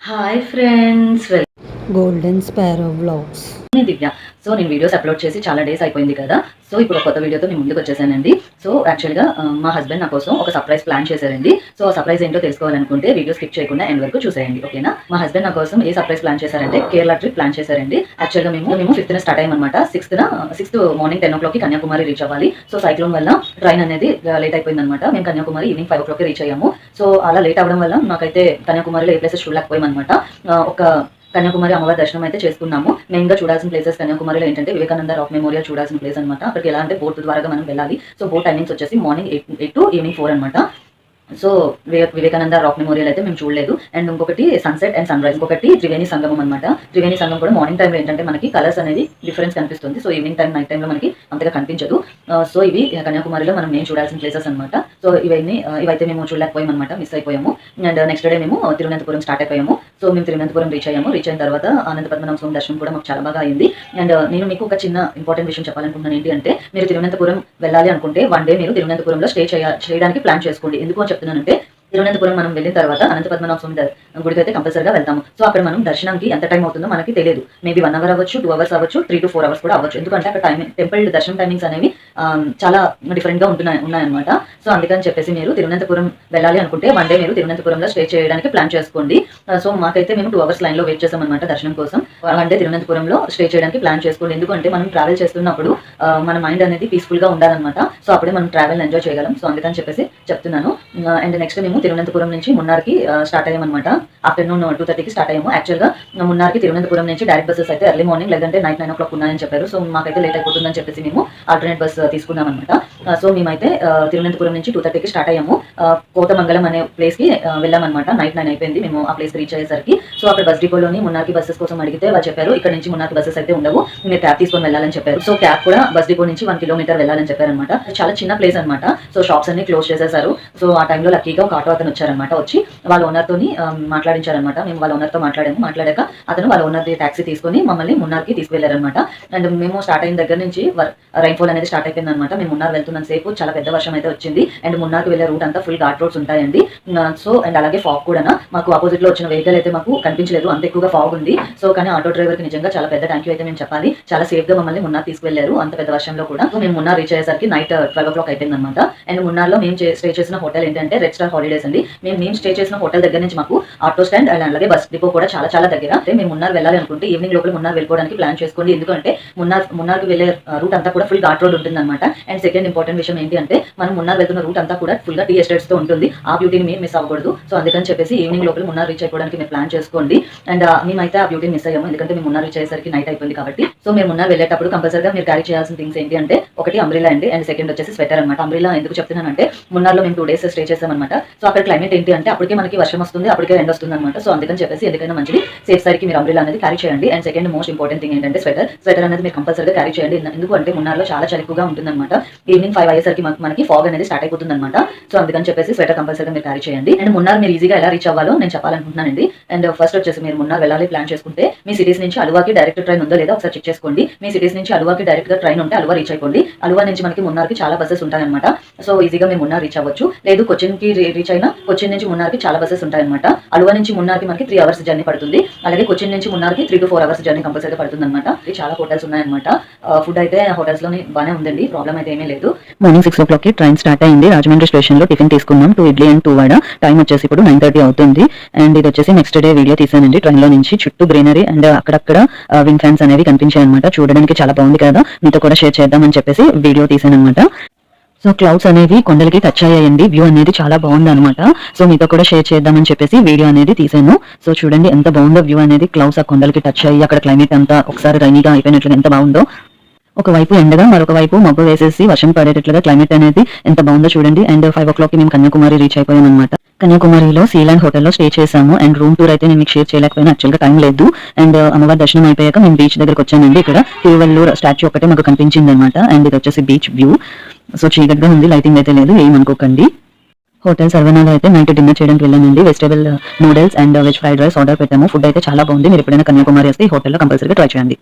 Hi friends, golden sparrow vlogs. Divya. So నేను videos upload చేసి చాలా డేస్ అయిపోయింది కదా. సో ఇప్పుడు కొత్త వీడియోతో నేను ముందుకు వచ్చేసానండి. సో యాక్చువల్గా మా హస్బెండ్ నా కోసం ఒక సర్ప్రైజ్ ప్లాన్ చేశారండి. సో ఆ సర్ప్రైజ్ ఏంటో తెలుసుకోవాలనుకుంటే వీడియో స్కిప్ చేయకుండా ఎండ్ వరకు చూసేయండి, ఓకేనా. మా హస్బెండ్ నా కోసం ఏ సర్ప్రైజ్ ప్లాన్ చేశారంటే కేరళ ట్రిప్ ప్లాన్ చేశారండి. యాక్చువల్గా మేము 5th స్టార్ట్ అయ్యామన్నమాట. 6th morning 10 o'clock Kanyakumari reach అవ్వాలి. సో సైక్లోన్ వల్ల ట్రైన్ అనేది లేట్ అయిపోయింది అనమాట. మేము కన్యాకుమారి ఈవినింగ్ 5 o'clock రీచ్ అయ్యాము. సో అలా లేట్ అవ్వడం వల్ల నాకైతే కన్యాకుమారిలో ఏ ప్లేసెస్ చూడలేకపోయామన్నమాట. ఒక కన్యాకుమారి అమ్మవారి దర్శనం అయితే చేసుకున్నాము. మెయిన్ గా చూడాల్సిన ప్లేసెస్ కన్యాకుమారిలో ఏంటంటే వివేకానంద రాక్ మెమోరియల్ చూడాల్సిన ప్లేస్ అనమాట. అక్కడికి ఎలా అంటే బోట్ ద్వారా మనం వెళ్ళాలి. సో బోట్ టైమింగ్స్ వచ్చేసి మార్నింగ్ 8 to ఈవినింగ్ 4 అనమాట. సో వివేకానంద రాక్ మెమోరియల్ అయితే మేము చూడలేదు. అండ్ ఇంకొకటి సన్సెట్ అండ్ సన్ రైజ్, ఇంకొకటి త్రివేణి సంగమం అనమాట. త్రివేణి సంగమం కూడా మార్నింగ్ టైంలో ఏంటంటే మనకి కలర్స్ అనేది డిఫరెన్స్ కనిపిస్తుంది. సో ఈవినింగ్ టైం నైట్ టైంలో మనకి అంతగా కనిపించదు. సో ఇవి కన్యాకుమారిలో మనం నేను చూడాల్సిన ప్లేసెస్ అనమాట. సో ఇవైతే మేము చూడలేకపోయాం అనమాట, మిస్ అయిపోయాము. అండ్ నెక్స్ట్ డే మేము తిరువనంతపురం స్టార్ట్ అయిపోయాము. సో మేము తిరువనంతపురం రీచ్ అయ్యాము. రీచ్ అయిన తర్వాత అనంత పద్మనాభ స్వామి దర్శనం కూడా మాకు చాలా బాగా అయింది. అండ్ నేను మీకు ఒక చిన్న ఇంపార్టెంట్ విషయం చెప్పాలనుకుంటున్నాను. ఏంటి అంటే మీరు తిరువనంతపురం వెళ్ళాలి అనుకుంటే వన్ డే మీరు తిరువనంతపురంలో స్టే చేయడానికి ప్లాన్ చేసుకోండి. ఎందుకు అని చెప్తున్నానంటే తిరువనంతపురం మనం వెళ్ళిన తర్వాత అనంత పద్మనాభ స్వామి గుడికి అయితే కంపల్సరీగా వెళ్తాము. సో అక్కడ మనం దర్శనానికి ఎంత టైం అవుతుందో మనకి తెలియదు. మేబీ 1 hour అవ్వచ్చు, 2 hours అవ్వచ్చు, 3 to 4 hours కూడా అవ్వచ్చు. ఎందుకంటే అక్కడ టెంపుల్ దర్శనం టైమింగ్స్ అనేవి చాలా డిఫరెంట్ గా ఉన్నాయన్నమాట. సో అందుకని చెప్పేసి మీరు తిరువనంతపురం వెళ్ళాలి అనుకుంటే వన్ డే మీరు తిరువనంతపురంలో స్టే చేయడానికి ప్లాన్ చేసుకోండి. సో మాకైతే మేము 2 hours లైన్ లో వెయిట్ చేసాం అనమాట దర్శనం కోసం. వన్ డే తిరువనంతపురంలో స్టే చేయడానికి ప్లాన్ చేసుకోండి. ఎందుకంటే మనం ట్రావెల్ చేస్తున్నప్పుడు మన మైండ్ అనేది పీస్ఫుల్ గా ఉండాలన్నమాట. సో అప్పుడే మనం ట్రావెల్ ఎంజాయ్ చేయగలం. సో అందుకని చెప్పేసి చెప్తున్నాను. అండ్ నెక్స్ట్ మేము తిరువనంతపురం నుంచి మున్నార్కి స్టార్ట్ అయ్యామన్నమాట. ఆఫ్టర్నూన్ 2:30 స్టార్ట్ అయ్యాము. యాక్చువల్గా మున్నార్కి తిరువనంతపురం నుంచి డైరెక్ట్ బస్సెస్ అయితే ఎర్లీ మార్నింగ్ లేదంటే నైట్ 9 o'clock ఉన్నాయని చెప్పారు. సో మాకైతే లేట్ అయిపోతుందని చెప్పేసి మేము ఆల్టర్నేట్ బస్ తీసుకున్నాం అనమాట. సో మేమైతే తిరువనంతపురం నుంచి 2:30 స్టార్ట్ అయ్యాము. కోటమంగళం అనే ప్లేస్ కి వెళ్ళామన్నమాట. నైట్ 9 అయిపోయింది మేము ఆ ప్లేస్ రీచ్ అయ్యేసరికి. సో అక్కడ బస్ డిపోలోని మున్నార్కి బస్సెస్ కోసం అడిగితే వాళ్ళు చెప్పారు ఇక్కడ నుంచి మున్నార్కి బస్సెస్ అయితే ఉండవు, మీరు క్యాబ్ తీసుకొని వెళ్ళాలని చెప్పారు. సో క్యాబ్ కూడా బస్ డిపో నుంచి 1 kilometer వెళ్ళాలని చెప్పారు అనమాట. చాలా చిన్న ప్లేస్ అనమాట. సో షాప్స్ అన్ని క్లోజ్ చేసేసారు. సో ఆ టైంలో లక్కీగా ఒక ఆటో అతను వచ్చారనమాట. వచ్చి వాళ్ళ ఓనర్ తోని మాట్లాడించారనమాట. మేము వాళ్ళ ఓనర్ తో మాట్లాడాక అతను వాళ్ళ ఓనర్ ట్యాక్సీ తీసుకొని మమ్మల్ని మున్నార్కి తీసుకెళ్లారనమాట. అండ్ మేము స్టార్ట్ అయిన దగ్గర నుంచి రైన్ఫాల్ అనేది స్టార్ట్ అయిపోయింది అనమాట. మేము మున్నార్ వెళ్తున్న సేపు చాలా పెద్ద వర్షం అయితే వచ్చింది. అండ్ మున్నార్కి వెళ్ళే రూట్ అంతా ఫుల్ ఘాట్ రోడ్స్ ఉంటాయండి. సో అండ్ అలాగే ఫాగ్ కూడా మాకు ఆపోజిట్ లో వచ్చిన వెహికల్ అయితే మాకు కనిపించలేదు, అంత ఎక్కువగా ఫాగ్ ఉంది. సో కానీ ఆటో డ్రైవర్ కి నిజంగా చాలా పెద్ద థ్యాంక్ యూ అయితే మేము చెప్పాలి. చాలా సేఫ్ గా మమ్మల్ని మున్నార్ తీసుకెళ్లారు అంత పెద్ద వర్షంలో కూడా. సో మేము మున్నార్ రీచ్ అయ్యేసరికి నైట్ 12 o'clock అయిపోయింది అనమాట. అండ్ మున్నార్లో మేము స్టే చేసిన హోటల్ ఏంటంటే రెడ్ స్టార్ హాలిడేస్ అండి. మేము స్టే చేసిన హోటల్ దగ్గర నుంచి మాకు ఆటో స్టాండ్ అండ్ అలాగే బస్ డిపో కూడా చాలా చాలా దగ్గర. అంటే మేము మున్నార్ వెళ్ళాలి అనుకుంటే ఈవినింగ్ లోపల మున్నార్ వెళ్ళడానికి ప్లాన్ చేసుకోండి. ఎందుకంటే మున్నార్కి వెళ్ళే రూట్ అంతా కూడా ఫుల్ ఘాట్ రోడ్ ఉంటుంది అనమాట. అండ్ సెకండ్ ఇంపార్టెంట్ విషయం ఏంటి అంటే మనం మున్నార్ వెళ్తున్న రూట్ అంతా కూడా ఫుల్ గా టీ ఎస్టేట్స్ తో ఉంటుంది. ఆ బ్యూటీని మేము మిస్ అవ్వకూడదు. సో అందుకని చెప్పేసి ఈవినింగ్ లోపల మున్నార్ రీచ్ అయిపోవడానికి మీరు ప్లాన్ చేసుకోండి. అండ్ మేమైతే ఆ బ్యూటీని మిస్ అయ్యాము, ఎందుకంటే మేము మున్నార్ రీచ్ అయ్యేసరికి నైట్ అయిపోయింది కాబట్టి. సో మేము మున్నార్ వెళ్ళేటప్పుడు కంపల్సరీగా మీరు క్యారీ చేయాల్సిన థింగ్స్ ఏంటి అంటే ఒకటి అంబ్రిలా అండి, అండ్ సెకండ్ వచ్చేసి స్వెటర్ అనమాట. అంబ్రిలా ఎందుకు చెప్తున్నానంటే మున్నార్లో మేము 2 days స్టే చేసామన్నమాట. సో అక్కడ క్లైమేట్ ఏంటి అంటే అప్పటికే మనకి వర్షం వస్తుంది, అప్పటికే ఎండ వస్తుంది అనమాట. సో అందుకని చెప్పేసి ఎందుకైనా మంచిది సేఫ్ సైడ్ కి మీరు అంబ్రిలా అనేది క్యారీ చేయండి. And second most important thing ఏంటంటే స్వెటర్ అనేది మీరు కంపల్సరీగా క్యారీ చేయండి. ఎందుకు అంటే మున్నార్లో చాలా చలి ఎక్కువగా ఉంటుంది అనమాట. ఈవినింగ్ 5 అయ్యేసరికి మనకి ఫాగ్ అనేది స్టార్ట్ అయిపోతుంది అనమాట. సో అందుకని చెప్పేసి స్వెటర్ కంపల్సరీగా మీరు క్యారీ చేయండి. అండ్ మున్నార్ మీరు ఈజీగా ఎలా రీచ్ అవ్వాలో నేను చెప్పాలనుకుంటున్నానండి. అండ్ ఫస్ట్ వచ్చేసి మీరు మున్నార్ వెళ్ళాలి ప్లాన్ చేసుకుంటే మీ సిటీస్ నుంచి అలువాకి డైరెక్ట్ ట్రైన్ ఉందో లేదా ఒకసారి చెక్ చేసుకోండి. మీ సిటీస్ నుంచి అలువాకి డైరెక్ట్ గా ట్రైన్ ఉంటే అలువా రీచ్ అయిపోండి. అలువా నుంచి మనకి మున్నార్కి చాలా బస్సెస్ ఉంటాయన్నమాట. సో ఈజీగా మేము మున్నార్ రీచ్ అవ్వచ్చు. లేదు కొచ్చిన్ కి రీచ్ అయినా కొచ్చిన్ నుంచి మున్నార్కి చాలా బస్సెస్ ఉంటాయన్నమాట. అలువా నుంచి మున్నార్కి మనకి 3 hours జర్నీ పడుతుంది. అలాగే కొచ్చిన్ నుంచి మున్నార్కి 3 to 4 hours జర్నీ కంపల్సరీగా పడుతుంది అనమాట. చాలా హోటల్స్ ఉన్నాయన్నమాట. ఫుడ్ అయితే హోటల్స్ లోనే బాగానే ఉందండి, ప్రాబ్లం అయితే ఏమీ లేదు. మార్నింగ్ 6 o'clock ట్రైన్ స్టార్ట్ అయింది. రాజమండ్రి స్టేషన్ లో టిఫిన్ తీసుకున్నాం, 2 ఇడ్లీ అండ్ 2 వడ. టైం వచ్చేసి ఇప్పుడు 9:30 అవుతుంది. అండ్ ఇది వచ్చేసి నెక్స్ట్ డే వీడియో తీసానండి. ట్రైన్ లో నుంచి చుట్టూ గ్రీనరీ అండ్ అక్కడక్కడ విండ్ ఫ్యాన్స్ అనేవి కనిపించాయి అనమాట. చూడడానికి చాలా బాగుంది కదా, మీతో కూడా షేర్ చేద్దామని చెప్పేసి వీడియో తీసాను అనమాట. సో క్లౌడ్స్ అనేవి కొండలకి టచ్ అయ్యాయండి. వ్యూ అనేది చాలా బాగుంది అనమాట. సో మీతో కూడా షేర్ చేద్దామని చెప్పేసి వీడియో అనేది తీసాను. సో చూడండి ఎంత బాగుందో వ్యూ అనేది. క్లౌడ్స్ ఆ కొండలకి టచ్ అయ్యి అక్కడ క్లైమేట్ అంతా ఒకసారి రైనీగా అయిపోయినట్లుగా ఎంత బాగుందో. ఒకవైపు ఎండగా మరొక వైపు మబ్బు వేసేసి వర్షం పడేటట్లుగా క్లైమేట్ అనేది ఎంత బాగుందో చూడండి. అండ్ 5 o'clock మేము కన్యాకుమారి రీచ్ అయిపోయాం అనమాట. కన్యాకుమారిలో సీలాండ్ హోటల్లో స్టే చేసాము. అండ్ రూమ్ టూర్ అయితే నేను మీకు షేర్ చేయలేకపోయినా, యాక్చువల్గా టైం లేదు. అండ్ అమ్మవారి దర్శనం అయిపోయాక మేము బీచ్ దగ్గరకు వచ్చానండి. ఇక్కడ తిరువల్లూరు స్టాచ్యూ ఒకటే మాకు కనిపించింది అనమాట. అండ్ ఇది వచ్చేసి బీచ్ వ్యూ. సో చీకటిగా ఉంది, లైటింగ్ అయితే లేదు, ఏమనుకోకండి. హోటల్ సర్వనాలో అయితే నైట్ డిన్నర్ చేయడానికి వెళ్ళానండి. Vegetable noodles and veg fried rice order పెట్టాము. ఫుడ్ అయితే చాలా బాగుంది. మీరు ఎప్పుడైనా కన్యాకుమారి వస్తే ఈ హోటల్లో కంపల్సరీగా ట్రై చేయండి.